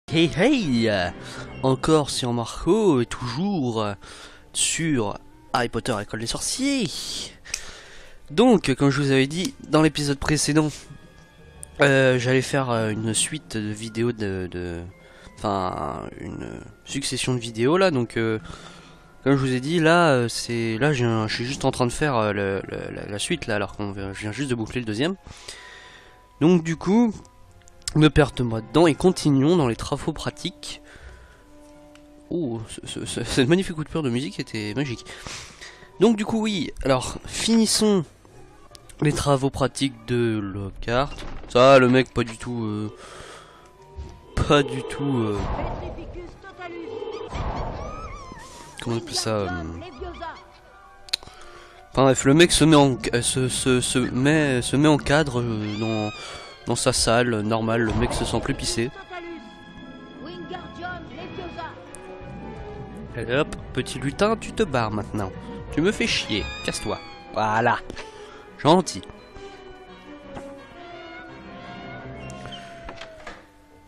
Hey hey, encore sur Marco et toujours sur Harry Potter École des Sorciers. Donc, comme je vous avais dit dans l'épisode précédent, j'allais faire une suite de vidéos enfin, une succession de vidéos là. Donc, comme je vous ai dit, là, je suis juste en train de faire la suite là, alors qu'on je viens juste de boucler le deuxième. Donc, du coup, ne perdez-moi dedans et continuons dans les travaux pratiques. Oh, cette magnifique coupure de musique était magique. Donc du coup oui, alors finissons les travaux pratiques de Lockhart. Ça, le mec pas du tout... comment on appelle ça Enfin bref, le mec se met en, se met en cadre dans sa salle normale, le mec se sent plus pissé. Allez hop, petit lutin, tu te barres maintenant. Tu me fais chier, casse-toi. Voilà, gentil.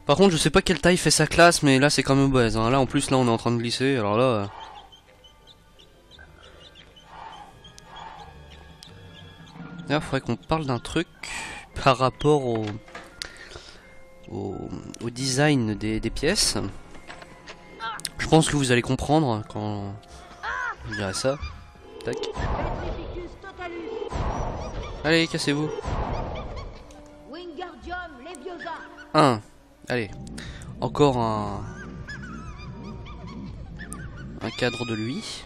Par contre, je sais pas quelle taille fait sa classe, mais là c'est quand même obèse. Hein. Là en plus, là on est en train de glisser, alors là... Là, faudrait qu'on parle d'un truc par rapport au design des pièces. Je pense que vous allez comprendre quand je dirai ça. Tac. Allez, cassez-vous. Allez. Encore un cadre de lui.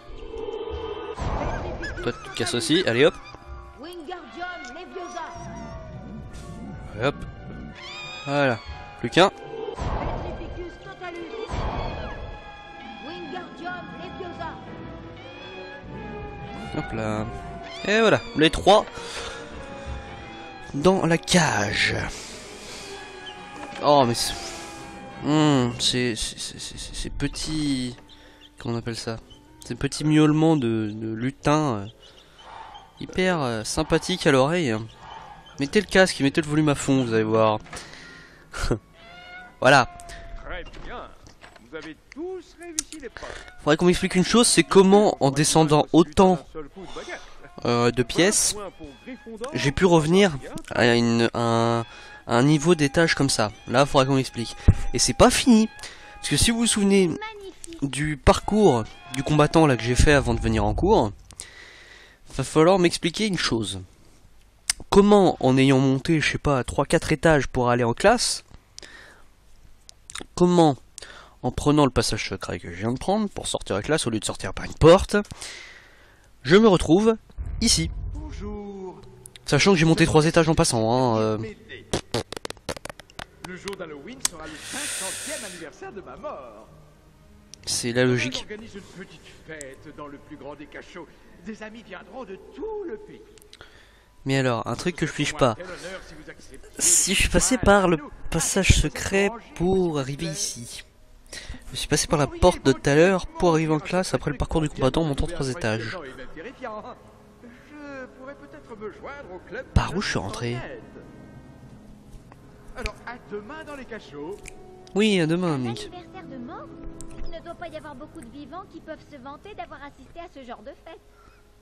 Toi, tu casses aussi. Allez, hop. Allez, hop. Voilà. Plus qu'un. Hop là. Et voilà, les trois dans la cage. Oh mais c'est petits... Comment on appelle ça? Ces petits miaulements de lutin hyper sympathique à l'oreille. Mettez le casque, mettez le volume à fond, vous allez voir. Voilà. Très bien. Vous avez tous réussi l'épreuve. Faudrait qu'on m'explique une chose, c'est comment en descendant autant de pièces, j'ai pu revenir à un niveau d'étage comme ça. Là, faudrait qu'on m'explique. Et c'est pas fini, parce que si vous vous souvenez du parcours du combattant là que j'ai fait avant de venir en cours, va falloir m'expliquer une chose. Comment, en ayant monté, je sais pas, 3-4 étages pour aller en classe, comment, en prenant le passage secret que je viens de prendre pour sortir de la classe au lieu de sortir par une porte, je me retrouve ici. Bonjour. Sachant que j'ai monté 3 étages en passant. Le jour d'Halloween sera le 50e anniversaire de ma mort. C'est la logique. On organise une petite fête dans le plus grand des cachots. Des amis viendront de tout le pays. Mais alors, un truc que je fiche pas. Si je suis passé par le passage secret pour arriver ici. Je suis passé par la porte de tout à l'heure pour arriver en classe après le parcours du combattant en montant 3 étages. Par où je suis rentré? Alors, à demain dans les cachots. Oui, à demain, Nick. Anniversaire de mort? Il ne doit pas y avoir beaucoup de vivants qui peuvent se vanter d'avoir assisté à ce genre de fête.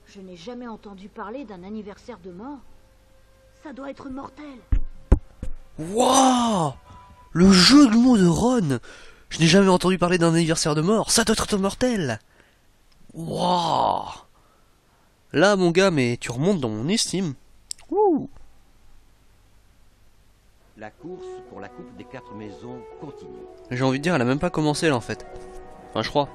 Je n'ai jamais entendu parler d'un anniversaire de mort. Ça doit être mortel. Wouah! Le jeu de mots de Ron! Je n'ai jamais entendu parler d'un anniversaire de mort. Ça doit être mortel! Wouah! Là, mon gars, mais tu remontes dans mon estime. Ouh! La course pour la coupe des 4 maisons continue. J'ai envie de dire, elle a même pas commencé là en fait. Enfin, je crois.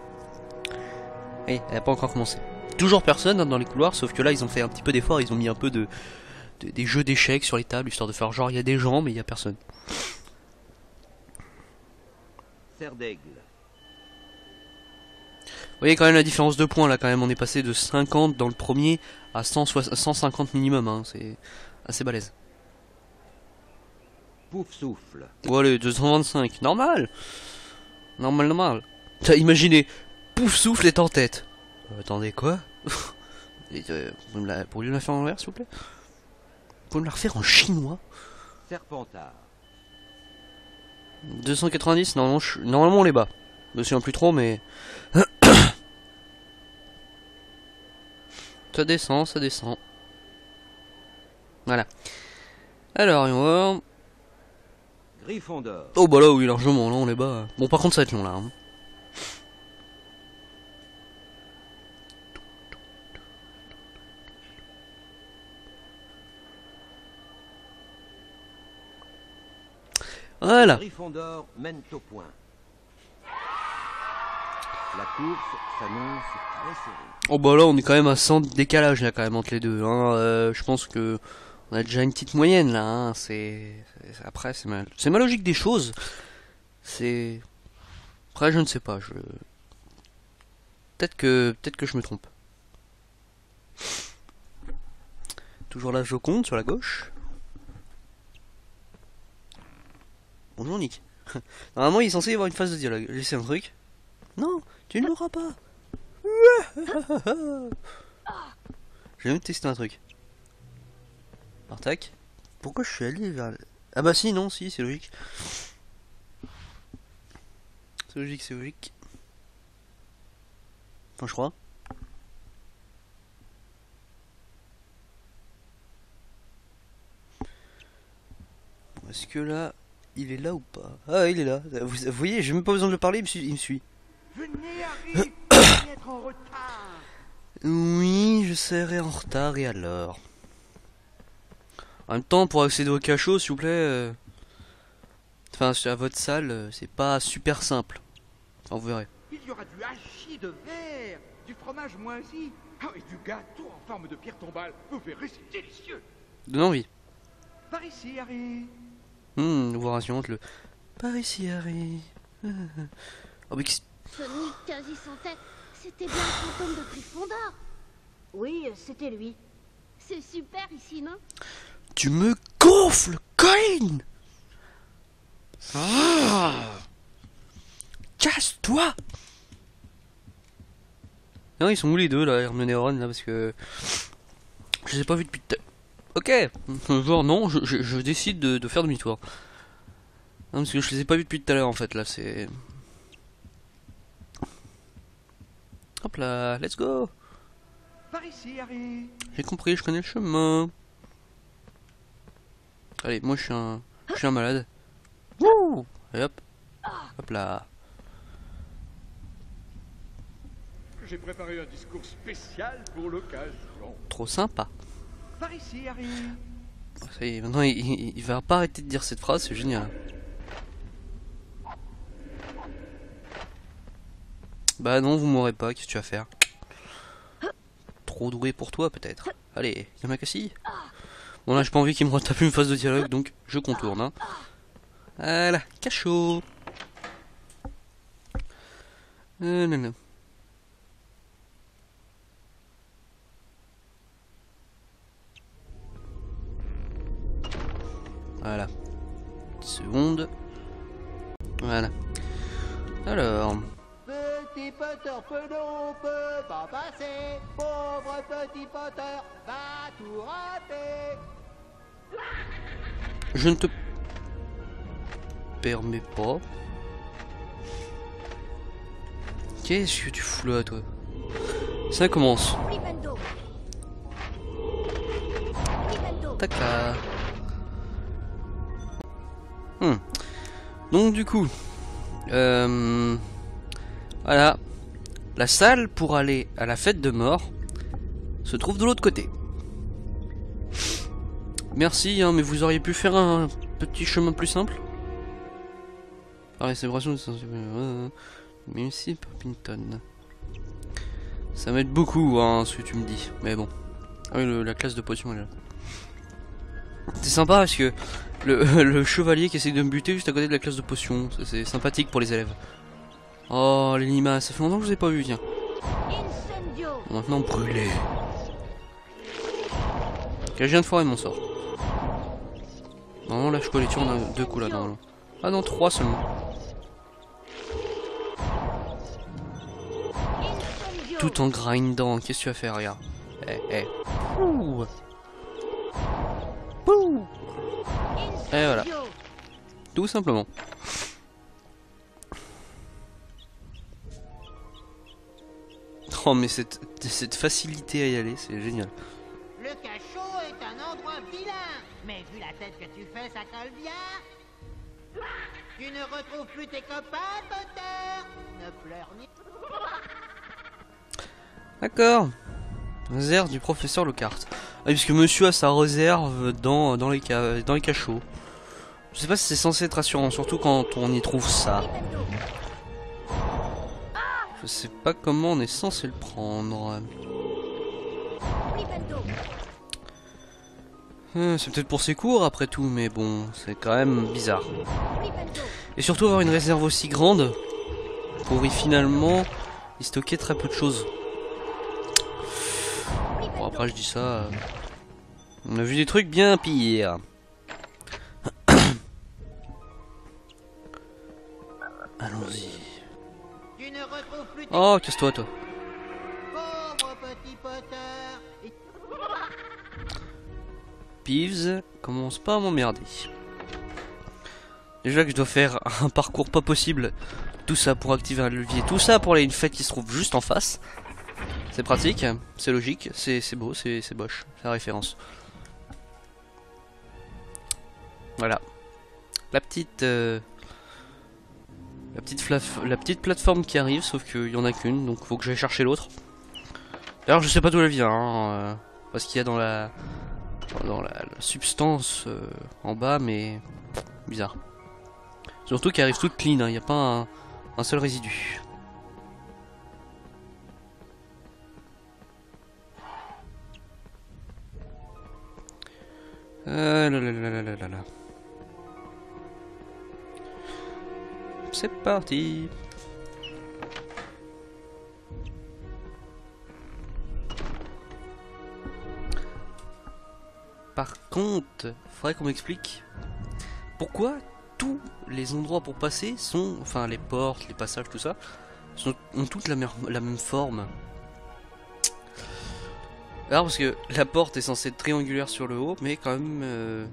Oui, elle a pas encore commencé. Toujours personne hein, dans les couloirs, sauf que là ils ont fait un petit peu d'effort, ils ont mis un peu des jeux d'échecs sur les tables, histoire de faire genre il y a des gens mais il y a personne. Serre d'aigle. Vous voyez quand même la différence de points là quand même, on est passé de 50 dans le premier à 150 minimum, hein. C'est assez balèze. Pouf souffle. Bon allez, 225, normal. Normal. T'as imaginé, pouf souffle est en tête. Attendez quoi? Vous pouvez me la faire en l'envers s'il vous plaît? Vous pouvez me la refaire en chinois? Serpentard. 290, normalement on les bat. Je me souviens plus trop, mais... ça descend, ça descend. Voilà. Alors, on va voir... Gryffondor. Oh bah là oui, largement, là on les bat. Bon par contre ça va être long là. Hein. Voilà. Gryffondor mène au point. La course s'annonce très serrée. Oh bah là on est quand même à 100 de décalage là quand même entre les deux. Hein. Je pense que on a déjà une petite moyenne là. Hein. Après c'est ma logique des choses. C'est après je ne sais pas. Peut-être que je me trompe. Toujours la Joconde sur la gauche. Bonjour Nick. Normalement il est censé y avoir une phase de dialogue. Laissez un truc. Non, tu ne l'auras pas. J'ai même testé un truc. Alors tac. Pourquoi je suis allé vers... Ah bah si, non, si, c'est logique. C'est logique, c'est logique. Enfin je crois. Bon, est-ce que là... il est là ou pas? Ah il est là. Vous voyez, j'ai même pas besoin de le parler, il me suit. Venez, Harry, vous allez être en retard. Oui, je serai en retard et alors. En même temps, pour accéder au cachot, s'il vous plaît, enfin, à votre salle, c'est pas super simple. Enfin, vous verrez. Il y aura du hachis de verre, du fromage moisi, et du gâteau en forme de pierre tombale. Vous verrez, c'est délicieux. Donne envie. Par ici, Harry. Vous rassurante le. Par ici, Harry. Oh, mais Sonic 1507, c'était bien le fantôme de Gryffondor. Oui, c'était lui. C'est super ici, non? tu me gonfles, Colin. Casse-toi. Non, ils sont où les deux là, Hermione et Ron là, parce que je les ai pas vus depuis Ok, genre non, je décide de faire demi-tour. Non, parce que je les ai pas vus depuis tout à l'heure en fait, là c'est... Hop là, let's go. Par ici, Harry. J'ai compris, je connais le chemin. Allez, moi je suis un malade. Wouh. Et hop, hop là. J'ai préparé un discours spécial pour l'occasion. Trop sympa. Par ici, Harry. Ça y est, maintenant il va pas arrêter de dire cette phrase, c'est génial. Bah non, vous m'aurez pas, qu'est-ce que tu vas faire? Trop doué pour toi peut-être. Allez, Yamakasi. Bon là j'ai pas envie qu'il me retape une phase de dialogue, donc je contourne. Hein. Voilà, cachot. Non. Voilà. 10 secondes. Voilà. Alors. Petit Potter penaud peut pas passer. Pauvre petit Potter va tout rater. Je ne te permets pas. Qu'est-ce que tu fous là, toi? Ça commence. Tac là. Donc du coup, voilà, la salle pour aller à la fête de mort se trouve de l'autre côté. Merci, hein, mais vous auriez pu faire un petit chemin plus simple. Ah, célébration de Merci Poppington. Ça m'aide beaucoup, hein, ce que tu me dis. Mais bon, ah oui, la classe de potion est là. C'est sympa parce que le chevalier qui essaie de me buter juste à côté de la classe de potions, c'est sympathique pour les élèves. Oh les limaces, ça fait longtemps que je vous ai pas vu, tiens. Maintenant brûler. Ok, je viens de foirer mon sort. Non, là je peux les tuer en 2 coups là normalement. Ah non, 3 seulement. Tout en grindant, qu'est-ce que tu vas faire, regarde. Ouh. Ouh. Et voilà. Tout simplement. Oh mais cette facilité à y aller, c'est génial. Le cachot est un endroit vilain. Mais vu la tête que tu fais, ça colle bien. Tu ne retrouves plus tes copains, Potter. Ne pleure ni... D'accord. Réserve du professeur Lockhart. Ah, puisque monsieur a sa réserve dans les cachots. Je sais pas si c'est censé être rassurant, surtout quand on y trouve ça. Je sais pas comment on est censé le prendre. C'est peut-être pour ses cours après tout, mais bon, c'est quand même bizarre. Et surtout avoir une réserve aussi grande pour y finalement y stocker très peu de choses. Bon après je dis ça, on a vu des trucs bien pires. Allons-y. Tu ne retrouves plus tes... Oh, casse-toi toi. Pauvre petit Potter. Peeves, commence pas à m'emmerder. Déjà que je dois faire un parcours pas possible. Tout ça pour activer un levier. Tout ça pour aller à une fête qui se trouve juste en face. C'est pratique, c'est logique, c'est beau, c'est moche. C'est la référence. Voilà. La petite plateforme qui arrive, sauf qu'il y en a qu'une, donc faut que j'aille chercher l'autre. D'ailleurs je sais pas d'où elle vient, hein, parce qu'il y a dans la substance en bas, mais bizarre. Surtout qu'elle arrive toute clean, il n'y a pas un seul résidu. Là. C'est parti. Par contre, faudrait qu'on m'explique pourquoi tous les endroits pour passer sont, enfin les portes, les passages, tout ça, ont toutes la même forme. Alors parce que la porte est censée être triangulaire sur le haut, mais quand même...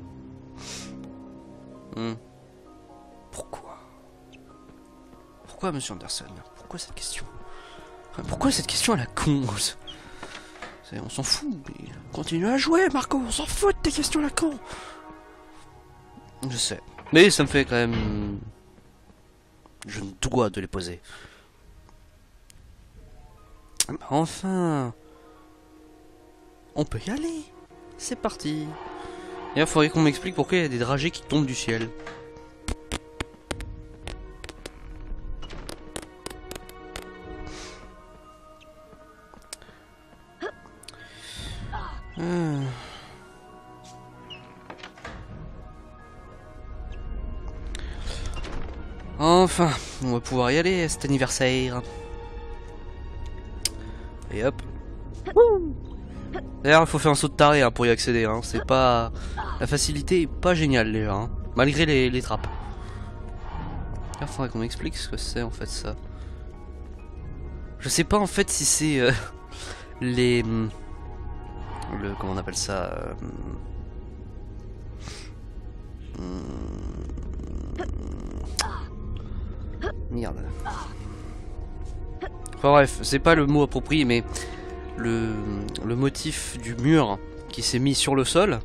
Pourquoi monsieur Anderson? Pourquoi cette question? Pourquoi cette question à la con? On s'en fout, mais continue à jouer Marco, on s'en fout de tes questions à la con. Je sais, mais ça me fait quand même... Je me dois de les poser. Enfin... On peut y aller. C'est parti. D'ailleurs, faudrait qu'on m'explique pourquoi il y a des dragées qui tombent du ciel. Enfin, on va pouvoir y aller à cet anniversaire. Et hop. D'ailleurs, il faut faire un saut de taré pour y accéder. C'est pas... La facilité est pas géniale déjà, malgré les trappes. Il faudrait qu'on m'explique ce que c'est en fait ça. Je sais pas en fait si c'est comment on appelle ça Merde. Enfin bref, c'est pas le mot approprié, mais le motif du mur qui s'est mis sur le sol,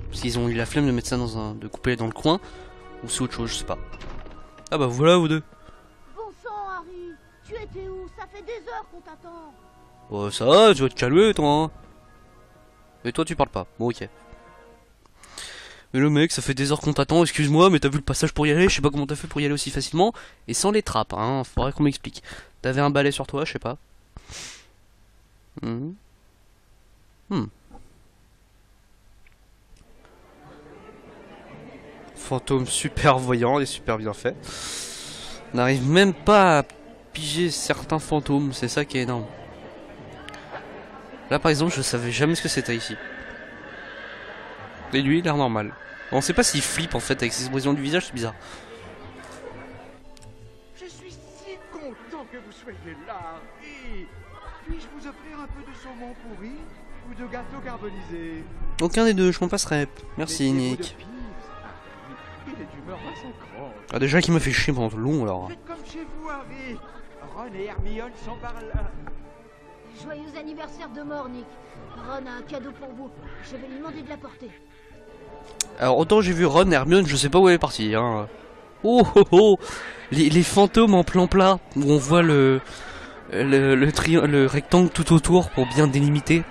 parce qu'ils ont eu la flemme de mettre ça de couper dans le coin, ou c'est autre chose, je sais pas. Ah bah voilà vous deux. Bon sang, Harry, tu étais où? Ça fait des heures qu'on t'attend. Oh ça va, tu vas te calmer toi. Mais toi tu parles pas, bon ok. Mais le mec, ça fait des heures qu'on t'attend, excuse-moi, mais t'as vu le passage pour y aller, je sais pas comment t'as fait pour y aller aussi facilement, et sans les trappes, faudrait qu'on m'explique. T'avais un balai sur toi, je sais pas. Fantôme super voyant et super bien fait. On n'arrive même pas à piger certains fantômes, c'est ça qui est énorme. Là par exemple, je savais jamais ce que c'était ici. Et lui, il a l'air normal. On sait pas s'il flippe en fait avec ses expressions du visage, c'est bizarre. Je suis si content que vous soyez là. Et puis-je vous offrir un peu de saumon pourri ou de gâteau carbonisé? Aucun des deux, je m'en passerai. Merci Méfiez-vous Nick. de Peeves. Il est d'humeur massacrante. Ah déjà qui m'a fait chier pendant long alors. Faites comme chez vous, Harry. Ron et Hermione s'en parlent là. Joyeux anniversaire de mort, Nick. Ron a un cadeau pour vous. Je vais lui demander de l'apporter. Alors autant j'ai vu Ron, Hermione, je sais pas où elle est partie. Hein. Oh oh oh, les fantômes en plan plat où on voit le rectangle tout autour pour bien délimiter.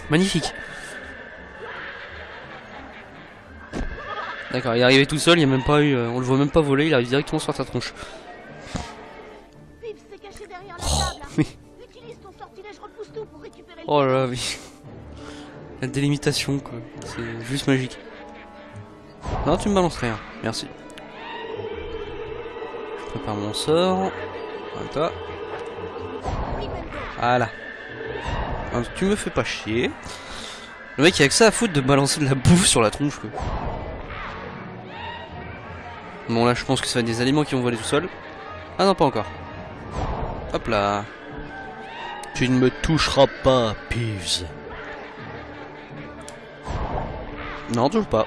Magnifique. D'accord, il est arrivé tout seul, il y a même pas eu, on le voit même pas voler, il arrive directement sur ta tronche. Pips s'est caché derrière la Oh, table. oui. Utilise ton sortilège repousse-tout pour récupérer le Oh là là, oui. La délimitation, quoi. C'est juste magique. Non, tu me balances rien. Merci. Je prépare mon sort. Voilà. Voilà. Alors, tu me fais pas chier. Le mec il a que ça à foutre de balancer de la bouffe sur la tronche, quoi. Bon là je pense que ça va être des aliments qui vont voler tout seul. Ah non, pas encore. Hop là. Tu ne me toucheras pas, Peeves. Non, toujours pas.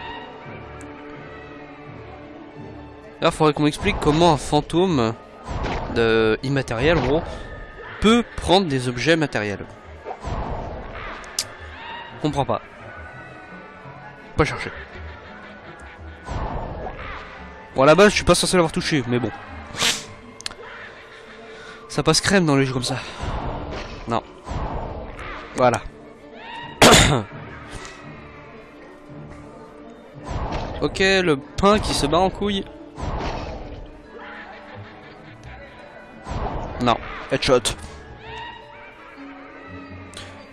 Là, il faudrait qu'on m'explique comment un fantôme immatériel, en gros, peut prendre des objets matériels. Comprends pas. Pas chercher. Bon, à la base, je suis pas censé l'avoir touché, mais bon. Ça passe crème dans les jeux comme ça. Non. Voilà. Ok, le pain qui se bat en couille. Non, headshot.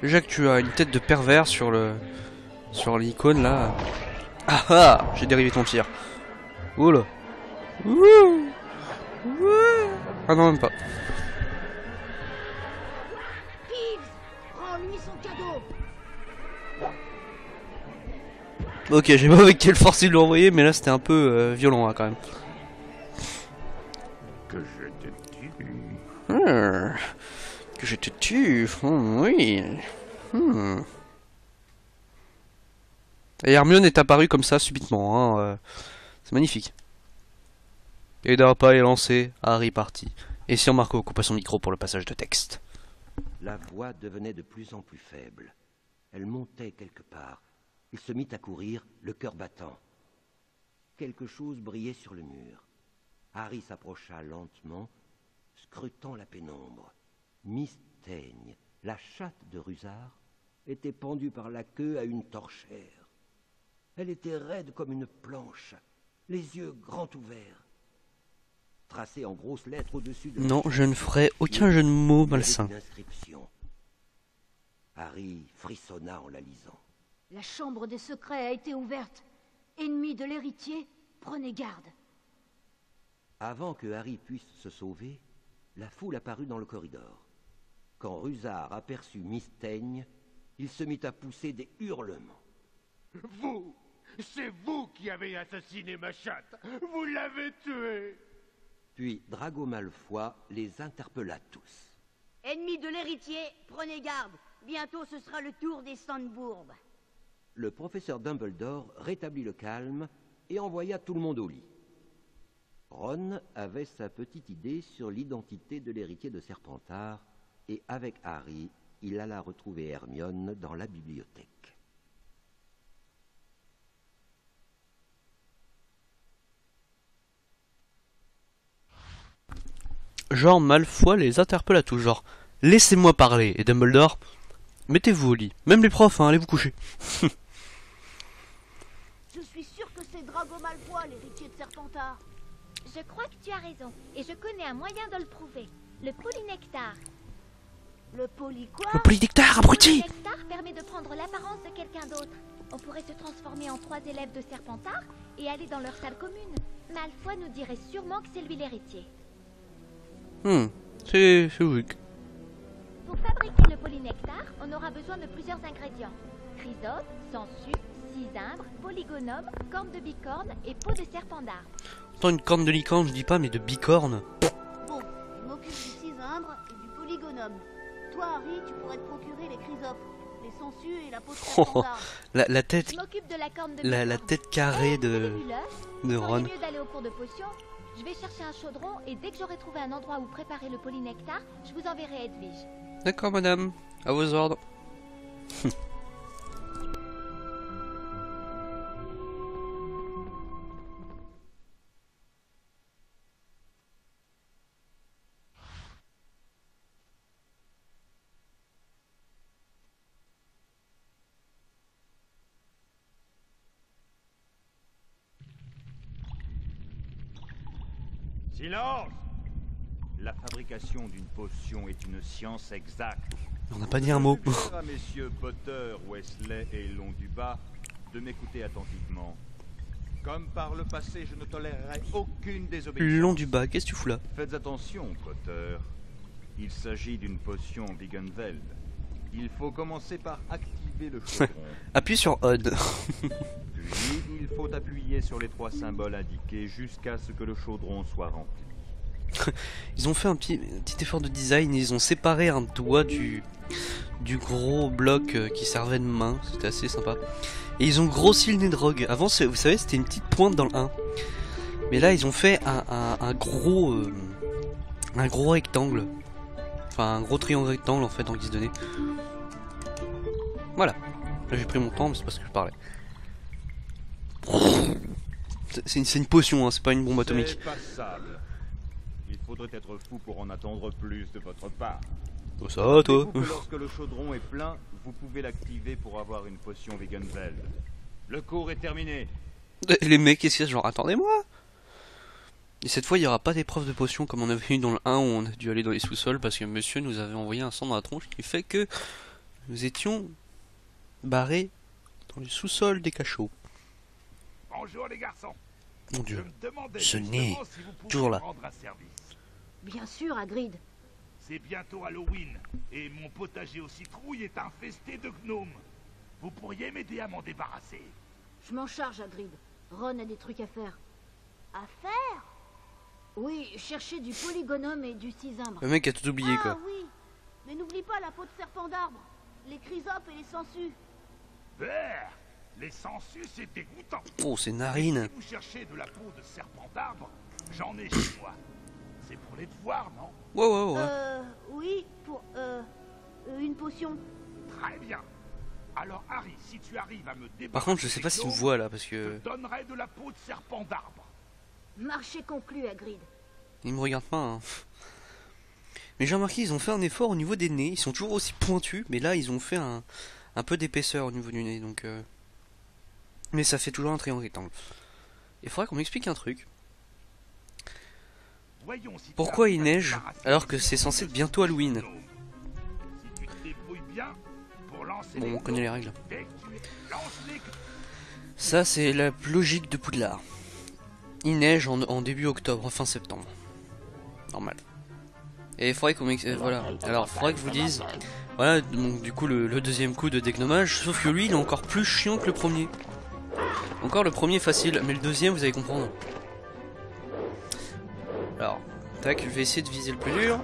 Déjà que tu as une tête de pervers sur l'icône là. Ah ah, j'ai dérivé ton tir. Oula. Ouh. Ouh. Ah non, même pas. Peeves, rends-lui son cadeau. Ok, j'ai pas avec quelle force il l'a envoyé, mais là c'était un peu violent hein, quand même. Que je te tue. Que je te tue, oui. Et Hermione est apparue comme ça subitement, hein, c'est magnifique. Et d'un pas est lancé, Harry parti. Et si Marco coupa son micro pour le passage de texte. La voix devenait de plus en plus faible. Elle montait quelque part. Il se mit à courir, le cœur battant. Quelque chose brillait sur le mur. Harry s'approcha lentement, scrutant la pénombre. Miss Teigne, la chatte de Rusard, était pendue par la queue à une torchère. Elle était raide comme une planche, les yeux grands ouverts. Tracée en grosses lettres au-dessus de... Non, je ne ferai aucun jeu de mots malsain. Une inscription. Harry frissonna en la lisant. La chambre des secrets a été ouverte. Ennemis de l'héritier, prenez garde. Avant que Harry puisse se sauver, la foule apparut dans le corridor. Quand Rusard aperçut Miss Teigne, il se mit à pousser des hurlements. Vous, c'est vous qui avez assassiné ma chatte. Vous l'avez tuée. Puis Drago Malfoy les interpella tous. Ennemis de l'héritier, prenez garde. Bientôt ce sera le tour des Sandbourbes. Le professeur Dumbledore rétablit le calme et envoya tout le monde au lit. Ron avait sa petite idée sur l'identité de l'héritier de Serpentard et avec Harry, il alla retrouver Hermione dans la bibliothèque. Genre Malfoy les interpelle à tout genre. Laissez-moi parler. Et Dumbledore, mettez-vous au lit. Même les profs, hein, allez vous coucher. Je suis sûr que c'est Drago Malfoy, l'héritier de Serpentard. Je crois que tu as raison, et je connais un moyen de le prouver. Le polynectar. Le poli quoi? Le polydictare, Le abruti! polynectar permet de prendre l'apparence de quelqu'un d'autre. On pourrait se transformer en 3 élèves de Serpentard et aller dans leur salle commune. Malfoy nous dirait sûrement que c'est lui l'héritier. C'est logique. Pour fabriquer le polynectar, on aura besoin de plusieurs ingrédients. Chrysope, sangsue, cisindre, polygonome, corne de bicorne et peau de serpent d'arbre. Autant une corne de licorne, je dis pas, mais de bicorne. Bon, je m'occupe du cisindre et du polygonome. Toi, Harry, tu pourrais te procurer les chrysopes, les sangsues et la peau de Serpentard. La tête, Je m'occupe de la corne de la bicorne. tête carrée Vous avez de vu l'œuf? de Vous Ron. feriez mieux d'aller au cours de potions. Je vais chercher un chaudron et dès que j'aurai trouvé un endroit où préparer le polynectar, je vous enverrai Edwige. D'accord, madame. À vos ordres. Silence! La fabrication d'une potion est une science exacte. On n'a pas dit un mot. Je suggère à messieurs Potter, Wesley et Londubat de m'écouter attentivement. Comme par le passé, je ne tolérerai aucune désobéissance. Londubat, qu'est-ce que tu fous là? Faites attention, Potter. Il s'agit d'une potion Wiggenweld. Il faut commencer par activer le chaudron. Appuie sur Odd. Puis, il faut appuyer sur les 3 symboles indiqués jusqu'à ce que le chaudron soit rempli. Ils ont fait un petit effort de design, ils ont séparé un doigt du gros bloc qui servait de main, c'était assez sympa. Et ils ont grossi le nez de Rogue. Avant, vous savez, c'était une petite pointe dans le 1. Mais là, ils ont fait un gros rectangle. Enfin, un gros triangle rectangle en fait en guise de nez. Voilà. Là, j'ai pris mon temps, mais c'est parce que je parlais. C'est une potion, hein, c'est pas une bombe atomique. C'est passable. Il faudrait être fou pour en attendre plus de votre part. Oh, ça va, toi? Rappelez-vous que lorsque le chaudron est plein, vous pouvez l'activer pour avoir une potion Wiggenweld. Le cours est terminé. Les mecs, qu'est-ce qu'il y a? Genre, attendez-moi. Et cette fois, il n'y aura pas d'épreuve de potion comme on avait eu dans le 1 où on a dû aller dans les sous-sols parce que monsieur nous avait envoyé un sang dans la tronche qui fait que nous étions barrés dans les sous-sols des cachots. Bonjour les garçons. Mon Dieu, Je me demandais ce justement nez, si vous pouviez toujours là. me rendre un service. Bien sûr, Hagrid. C'est bientôt Halloween et mon potager aux citrouilles est infesté de gnomes. Vous pourriez m'aider à m'en débarrasser? Je m'en charge, Hagrid. Ron a des trucs à faire. À faire? Oui, chercher du polygonome et du cisumbre. Le mec a tout oublié quoi. Ah oui. Mais n'oublie pas la peau de serpent d'arbre, les chrysopes et les sangsues. Vert. Les sangsues, c'est dégoûtant. Oh, c'est narine. Si vous cherchez de la peau de serpent d'arbre, j'en ai chez moi. C'est pour les devoirs, non? Ouais. Oui, pour, une potion. Très bien. Alors Harry, si tu arrives à me débarrasser... Par contre, je sais pas s'il me voit là parce je que te donnerai de la peau de serpent d'arbre. Marché conclu, Hagrid. il me regarde pas. Hein. Mais j'ai remarqué, ils ont fait un effort au niveau des nez. Ils sont toujours aussi pointus, mais là, ils ont fait un peu d'épaisseur au niveau du nez, donc. Mais ça fait toujours un triangle rectangle. Il faudrait qu'on m'explique un truc. Voyons si tu Pourquoi arrives il à neige débarrasser alors que les c'est censé être bientôt de Halloween? gnome. Si tu te débrouilles bien, pour lancer Bon, les on connaît les gnome, règles. dès que tu lances les... Ça, c'est la logique de Poudlard. Il neige en début octobre, fin septembre. Normal. Et il faudrait qu'on voilà. Alors, il faudrait que je vous dise. Voilà, donc du coup, le deuxième coup de dégnommage. Sauf que lui, il est encore plus chiant que le premier. Encore le premier facile, mais le deuxième, vous allez comprendre. Alors, tac, je vais essayer de viser le plus dur.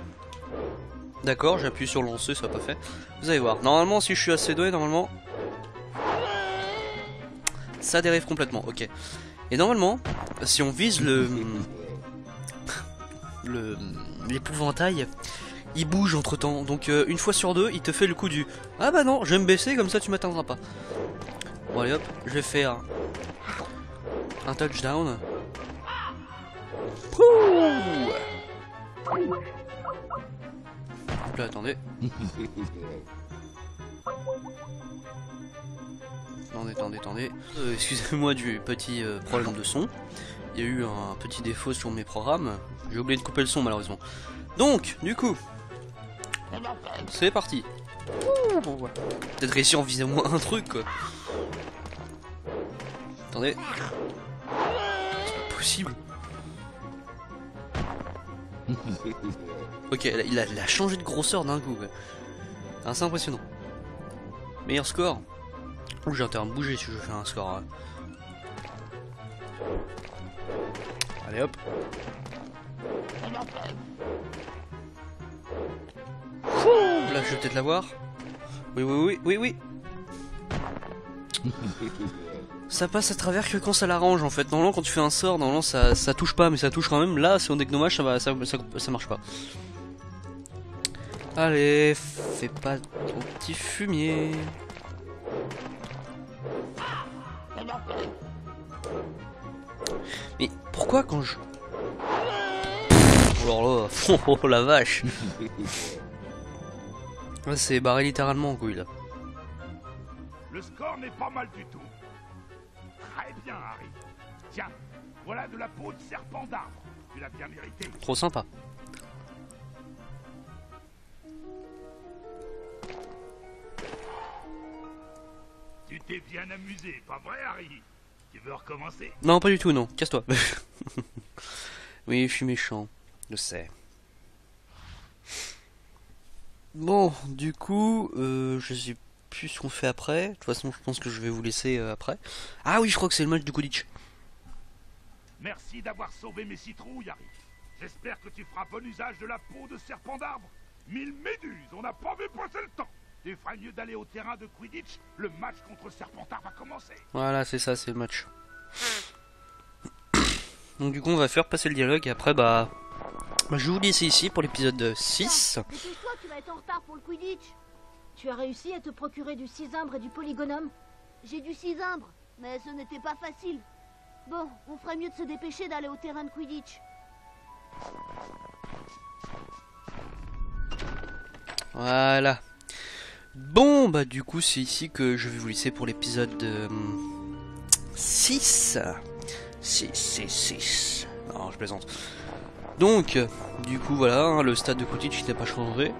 D'accord, j'appuie sur lancer, ça n'a pas fait. Vous allez voir. Normalement, si je suis assez doué, normalement. Ça dérive complètement, ok. Et normalement, si on vise l'épouvantail, il bouge entre temps. Donc une fois sur deux, il te fait le coup du ah bah non, je vais me baisser comme ça tu m'atteindras pas. Bon allez hop, je vais faire un touchdown. Ouh. Hop là, attendez. Attendez. Excusez-moi du petit problème de son. Il y a eu un petit défaut sur mes programmes. J'ai oublié de couper le son malheureusement. Donc, du coup, c'est parti. Peut-être réussir en visant au moins un truc quoi. Attendez. C'est pas possible. Ok, il a changé de grosseur d'un coup. Ah, c'est impressionnant. Meilleur score. Ouh, j'ai intérêt à me bouger si je veux faire un score. Allez hop. Ouh, là je vais peut-être l'avoir. Oui. ça passe à travers que quand ça l'arrange en fait. Normalement quand tu fais un sort, normalement ça touche pas, mais ça touche quand même. Là si on dégommage ça marche pas. Allez, fais pas ton petit fumier. Mais pourquoi quand je... Oh là là, oh la vache. C'est barré littéralement en couille là. Le score n'est pas mal du tout. Très bien, Harry. Tiens, voilà de la peau de serpent d'arbre. Tu l'as bien mérité. Trop sympa. Tu t'es bien amusé, pas vrai, Harry? Tu veux recommencer? Non, pas du tout, non. Casse-toi. Oui, je suis méchant. Je sais. Bon, du coup, je sais plus ce qu'on fait après. De toute façon, je pense que je vais vous laisser après. Ah oui, je crois que c'est le match du Quidditch. Merci d'avoir sauvé mes citrouilles, Harry. J'espère que tu feras bon usage de la peau de serpent d'arbre. 1000 méduses, on n'a pas vu passer le temps. Tu ferais mieux d'aller au terrain de Quidditch. Le match contre Serpentard va commencer. Voilà, c'est ça, c'est le match. Donc du coup, on va faire passer le dialogue et après, bah je vais vous laisser ici pour l'épisode 6. Dépêche-toi, tu vas être en retard pour le Quidditch. Tu as réussi à te procurer du cisumbre et du polygonum? J'ai du cisumbre, mais ce n'était pas facile. Bon, on ferait mieux de se dépêcher d'aller au terrain de Quidditch. Voilà. Bon, bah du coup, c'est ici que je vais vous laisser pour l'épisode 6. 6. Non, je plaisante. Donc, du coup, voilà, hein, le stade de Quidditch n'a pas changé.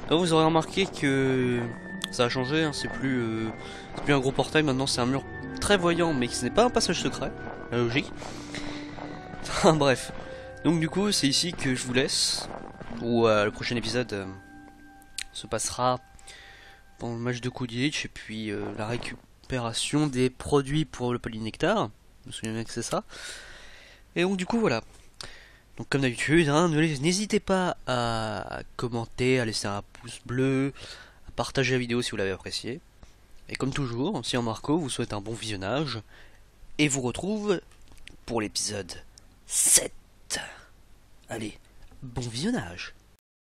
Là, vous aurez remarqué que ça a changé, hein, c'est plus un gros portail, maintenant c'est un mur très voyant, mais ce n'est pas un passage secret, la logique. Enfin, bref. Donc, du coup, c'est ici que je vous laisse, où le prochain épisode se passera pendant le match de Quidditch, et puis la récupération des produits pour le polynectar. Je me souviens bien que c'est ça. Et donc, du coup, voilà. Donc comme d'habitude, hein, n'hésitez pas à commenter, à laisser un pouce bleu, à partager la vidéo si vous l'avez appréciée. Et comme toujours, si en Marco vous souhaite un bon visionnage, et vous retrouve pour l'épisode 7. Allez, bon visionnage.